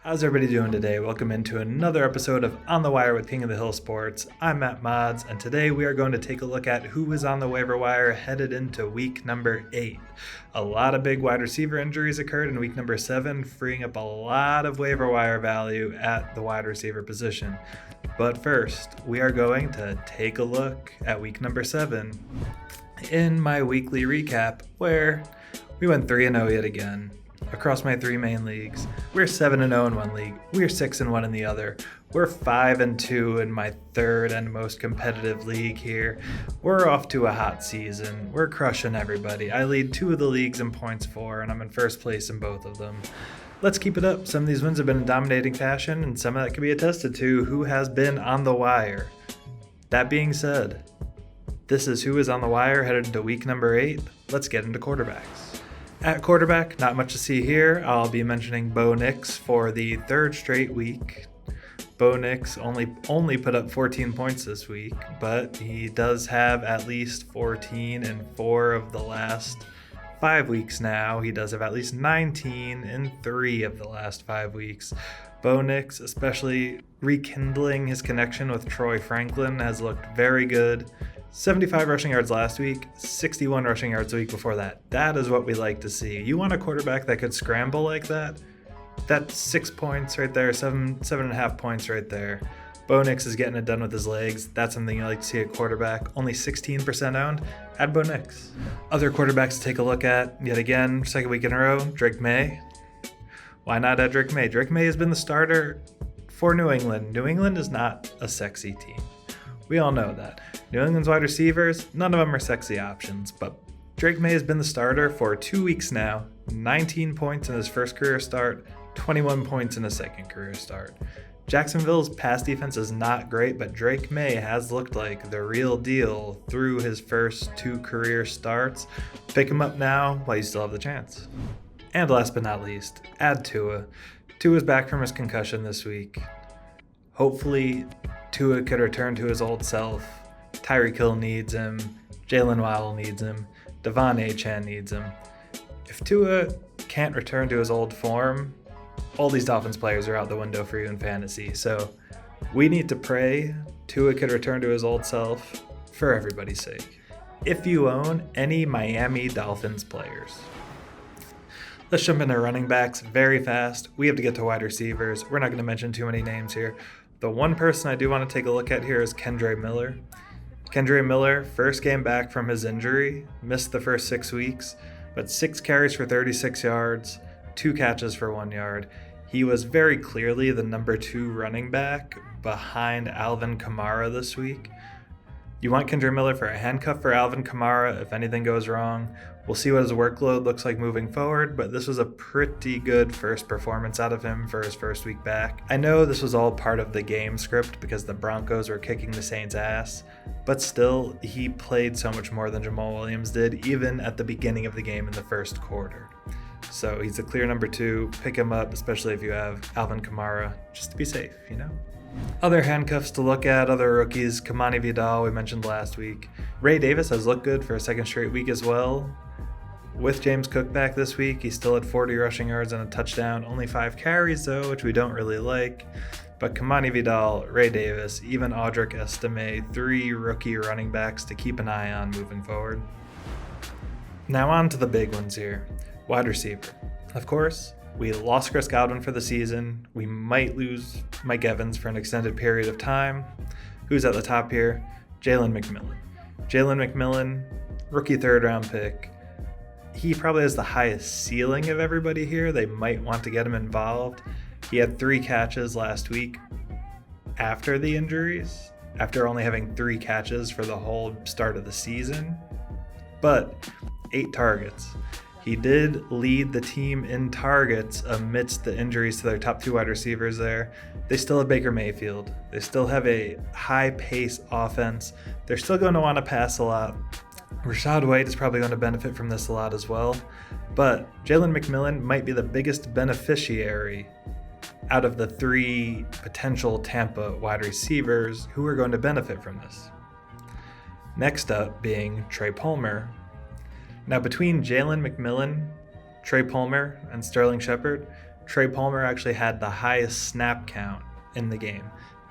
How's everybody doing today? Welcome into another episode of On the Wire with King of the Hill Sports. I'm Matt Mods, and today we are going to take a look at who is on the waiver wire headed into week number 8. A lot of big wide receiver injuries occurred in week number 7, freeing up a lot of waiver wire value at the wide receiver position. But first, we are going to take a look at week number 7 in my weekly recap, where we went 3-0 yet again. Across my 3 main leagues, we're 7-0 in one league, we're 6-1 in the other, we're 5-2 in my third and most competitive league here. We're off to a hot season, we're crushing everybody. I lead 2 of the leagues in points for, and I'm in first place in both of them. Let's keep it up. Some of these wins have been in dominating fashion, and some of that can be attested to who has been on the wire. That being said, this is who is on the wire headed into week number 8. Let's get into quarterbacks. At quarterback, not much to see here. I'll be mentioning Bo Nix for the 3rd straight week. Bo Nix only put up 14 points this week, but he does have at least 14 in 4 of the last 5 weeks now. He does have at least 19 in 3 of the last 5 weeks. Bo Nix, especially rekindling his connection with Troy Franklin, has looked very good. 75 rushing yards last week, 61 rushing yards the week before that. That is what we like to see. You want a quarterback that could scramble like that? That's 6 points right there, 7.5 points right there. Bo Nix is getting it done with his legs. That's something you like to see at quarterback. Only 16% owned. Add Bo Nix. Other quarterbacks to take a look at, yet again, 2nd week in a row, Drake May. Why not add Drake May? Drake May has been the starter for New England. New England is not a sexy team. We all know that. New England's wide receivers, none of them are sexy options, but Drake May has been the starter for 2 weeks now, 19 points in his first career start, 21 points in his second career start. Jacksonville's pass defense is not great, but Drake May has looked like the real deal through his first 2 career starts. Pick him up now while you still have the chance. And last but not least, add Tua. Tua's back from his concussion this week. Hopefully, Tua could return to his old self. Tyreek Hill needs him. Jalen Waddle needs him. Devon Achane needs him. If Tua can't return to his old form, all these Dolphins players are out the window for you in fantasy. So we need to pray Tua could return to his old self for everybody's sake. If you own any Miami Dolphins players. Let's jump into running backs very fast. We have to get to wide receivers. We're not going to mention too many names here. The one person I do want to take a look at here is Kendre Miller. Kendre Miller, first game back from his injury, missed the first 6 weeks, but 6 carries for 36 yards, 2 catches for 1 yard. He was very clearly the number 2 running back behind Alvin Kamara this week. You want Kendre Miller for a handcuff for Alvin Kamara if anything goes wrong. We'll see what his workload looks like moving forward, but this was a pretty good first performance out of him for his first week back. I know this was all part of the game script because the Broncos were kicking the Saints' ass, but still, he played so much more than Jamal Williams did, even at the beginning of the game in the first quarter. So he's a clear number 2. Pick him up, especially if you have Alvin Kamara, just to be safe, you know? Other handcuffs to look at, other rookies, Kamani Vidal we mentioned last week. Ray Davis has looked good for a 2nd straight week as well. With James Cook back this week, he's still at 40 rushing yards and a touchdown. Only 5 carries though, which we don't really like. But Kamani Vidal, Ray Davis, even Audric Estime, 3 rookie running backs to keep an eye on moving forward. Now on to the big ones here. Wide receiver. Of course, we lost Chris Godwin for the season. We might lose Mike Evans for an extended period of time. Who's at the top here? Jalen McMillan. Jalen McMillan, rookie 3rd round pick. He probably has the highest ceiling of everybody here. They might want to get him involved. He had 3 catches last week after the injuries, after only having 3 catches for the whole start of the season, but 8 targets. He did lead the team in targets amidst the injuries to their top 2 wide receivers there. They still have Baker Mayfield. They still have a high-pace offense. They're still going to want to pass a lot. Rachaad White is probably going to benefit from this a lot as well, but Jalen McMillan might be the biggest beneficiary out of the 3 potential Tampa wide receivers who are going to benefit from this. Next up being Trey Palmer. Now between Jalen McMillan, Trey Palmer, and Sterling Shepard, Trey Palmer actually had the highest snap count in the game.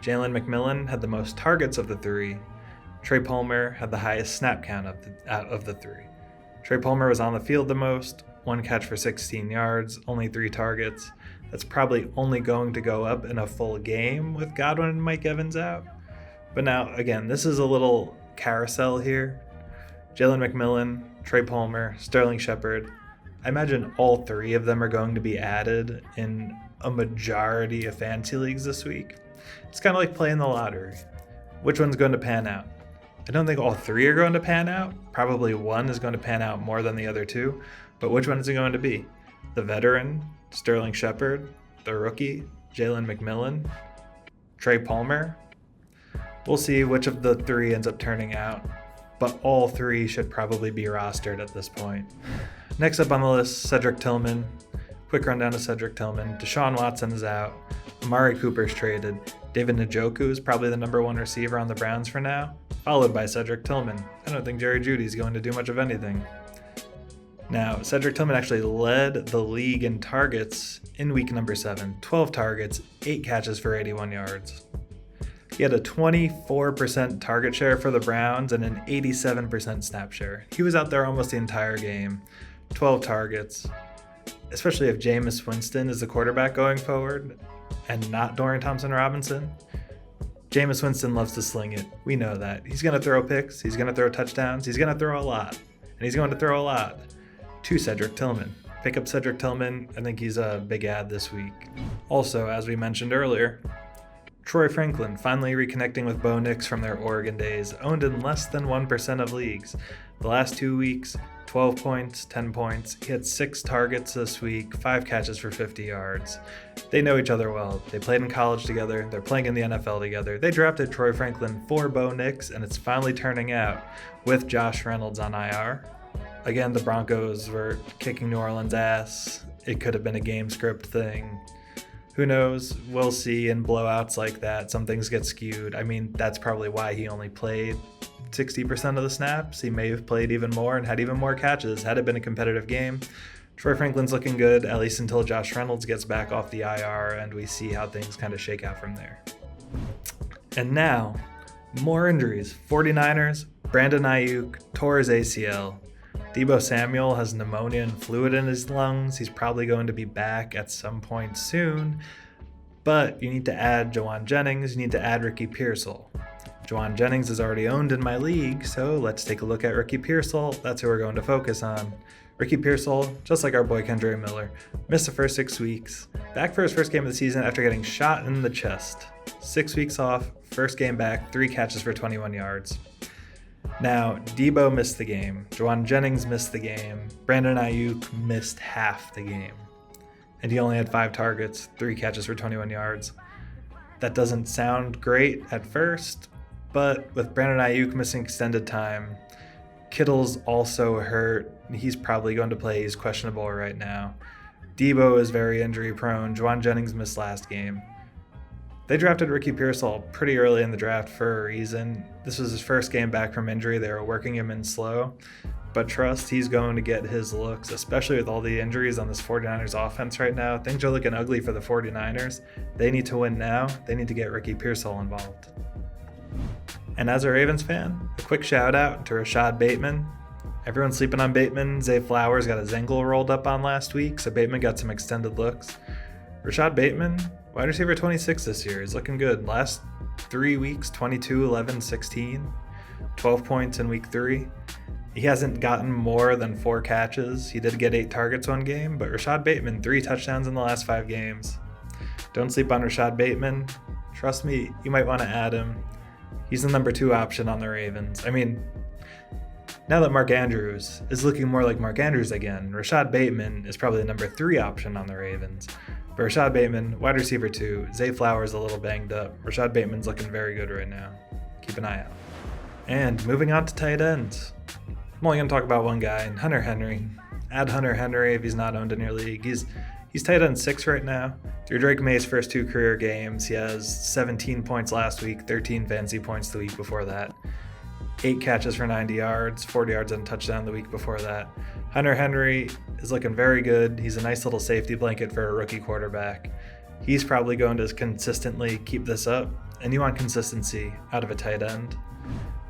Jalen McMillan had the most targets of the three. Trey Palmer had the highest snap count of the three. Trey Palmer was on the field the most, 1 catch for 16 yards, only 3 targets. That's probably only going to go up in a full game with Godwin and Mike Evans out. But now, again, this is a little carousel here. Jalen McMillan, Trey Palmer, Sterling Shepard. I imagine all 3 of them are going to be added in a majority of fantasy leagues this week. It's kind of like playing the lottery. Which one's going to pan out? I don't think all 3 are going to pan out. Probably one is going to pan out more than the other 2. But which one is it going to be? The veteran, Sterling Shepard, the rookie, Jalen McMillan, Trey Palmer? We'll see which of the 3 ends up turning out, but all 3 should probably be rostered at this point. Next up on the list, Cedric Tillman. Quick rundown of Cedric Tillman. Deshaun Watson is out. Amari Cooper's traded. David Njoku is probably the number 1 receiver on the Browns for now, followed by Cedric Tillman. I don't think Jerry Jeudy's going to do much of anything. Now, Cedric Tillman actually led the league in targets in week number 7. 12 targets, 8 catches for 81 yards. He had a 24% target share for the Browns and an 87% snap share. He was out there almost the entire game. 12 targets. Especially if Jameis Winston is the quarterback going forward and not Dorian Thompson-Robinson. Jameis Winston loves to sling it. We know that. He's going to throw picks. He's going to throw touchdowns. He's going to throw a lot. And he's going to throw a lot to Cedric Tillman. Pick up Cedric Tillman. I think he's a big add this week. Also, as we mentioned earlier, Troy Franklin finally reconnecting with Bo Nix from their Oregon days, owned in less than 1% of leagues. The last 2 weeks, 12 points, 10 points. He had 6 targets this week, 5 catches for 50 yards. They know each other well. They played in college together. They're playing in the NFL together. They drafted Troy Franklin for Bo Nix, and it's finally turning out with Josh Reynolds on IR. Again, the Broncos were kicking New Orleans' ass. It could have been a game script thing. Who knows? We'll see in blowouts like that. Some things get skewed. I mean, that's probably why he only played 60% of the snaps. He may have played even more and had even more catches had it been a competitive game. Troy Franklin's looking good, at least until Josh Reynolds gets back off the IR and we see how things kind of shake out from there. And now, more injuries. 49ers, Brandon Ayuk tore his ACL. Deebo Samuel has pneumonia and fluid in his lungs. He's probably going to be back at some point soon. But you need to add Jawan Jennings. You need to add Ricky Pearsall. Jawan Jennings is already owned in my league, so let's take a look at Ricky Pearsall. That's who we're going to focus on. Ricky Pearsall, just like our boy Kendre Miller, missed the first 6 weeks. Back for his first game of the season after getting shot in the chest. 6 weeks off, first game back, 3 catches for 21 yards. Now, Deebo missed the game. Jawan Jennings missed the game. Brandon Ayuk missed half the game. And he only had 5 targets, 3 catches for 21 yards. That doesn't sound great at first, but with Brandon Ayuk missing extended time, Kittle's also hurt. He's probably going to play. He's questionable right now. Deebo is very injury prone. Jawan Jennings missed last game. They drafted Ricky Pearsall pretty early in the draft for a reason. This was his first game back from injury. They were working him in slow. But trust, he's going to get his looks, especially with all the injuries on this 49ers offense right now. Things are looking ugly for the 49ers. They need to win now. They need to get Ricky Pearsall involved. And as a Ravens fan, a quick shout out to Rashad Bateman. Everyone's sleeping on Bateman. Zay Flowers got his ankle rolled up on last week, so Bateman got some extended looks. Rashad Bateman, wide receiver 26 this year, is looking good. Last 3 weeks, 22, 11, 16, 12 points in week 3. He hasn't gotten more than 4 catches. He did get 8 targets one game, but Rashad Bateman, 3 touchdowns in the last 5 games. Don't sleep on Rashad Bateman. Trust me, you might want to add him. He's the number 2 option on the Ravens. I mean, now that Mark Andrews is looking more like Mark Andrews again, Rashad Bateman is probably the number 3 option on the Ravens. But Rashad Bateman, wide receiver 2. Zay Flowers a little banged up. Rashad Bateman's looking very good right now. Keep an eye out. And moving on to tight ends. I'm only going to talk about one guy, Hunter Henry. Add Hunter Henry if he's not owned in your league. He's tight end 6 right now. Through Drake May's first 2 career games, he has 17 points last week, 13 fantasy points the week before that. 8 catches for 90 yards, 40 yards and a touchdown the week before that. Hunter Henry is looking very good. He's a nice little safety blanket for a rookie quarterback. He's probably going to consistently keep this up, and you want consistency out of a tight end,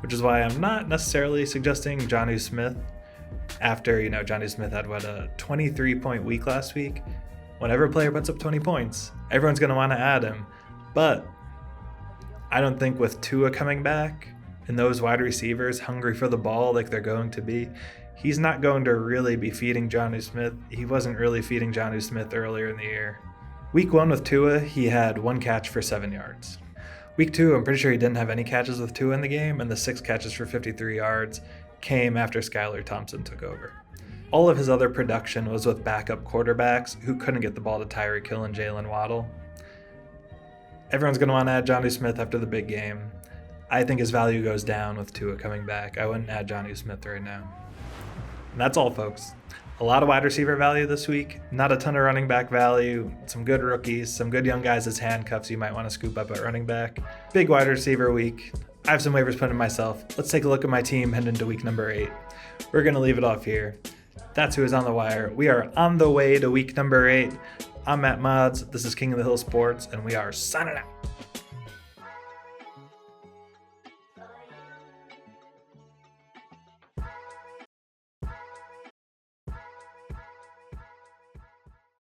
which is why I'm not necessarily suggesting Jonnu Smith after, Jonnu Smith had, a 23-point week last week. Whenever a player puts up 20 points, everyone's going to want to add him. But I don't think with Tua coming back and those wide receivers hungry for the ball like they're going to be, he's not going to really be feeding Jonnu Smith. He wasn't really feeding Jonnu Smith earlier in the year. Week 1 with Tua, he had 1 catch for 7 yards. Week 2, I'm pretty sure he didn't have any catches with Tua in the game, and the 6 catches for 53 yards came after Skylar Thompson took over. All of his other production was with backup quarterbacks who couldn't get the ball to Tyreek Hill and Jalen Waddle. Everyone's going to want to add Jonnu Smith after the big game. I think his value goes down with Tua coming back. I wouldn't add Jonnu Smith right now. And that's all, folks. A lot of wide receiver value this week, not a ton of running back value, some good rookies, some good young guys as handcuffs you might want to scoop up at running back. Big wide receiver week. I have some waivers put in myself. Let's take a look at my team heading into week number 8. We're going to leave it off here. That's who is on the wire. We are on the way to week number 8. I'm Matt Mods. This is King of the Hill Sports, and we are signing out.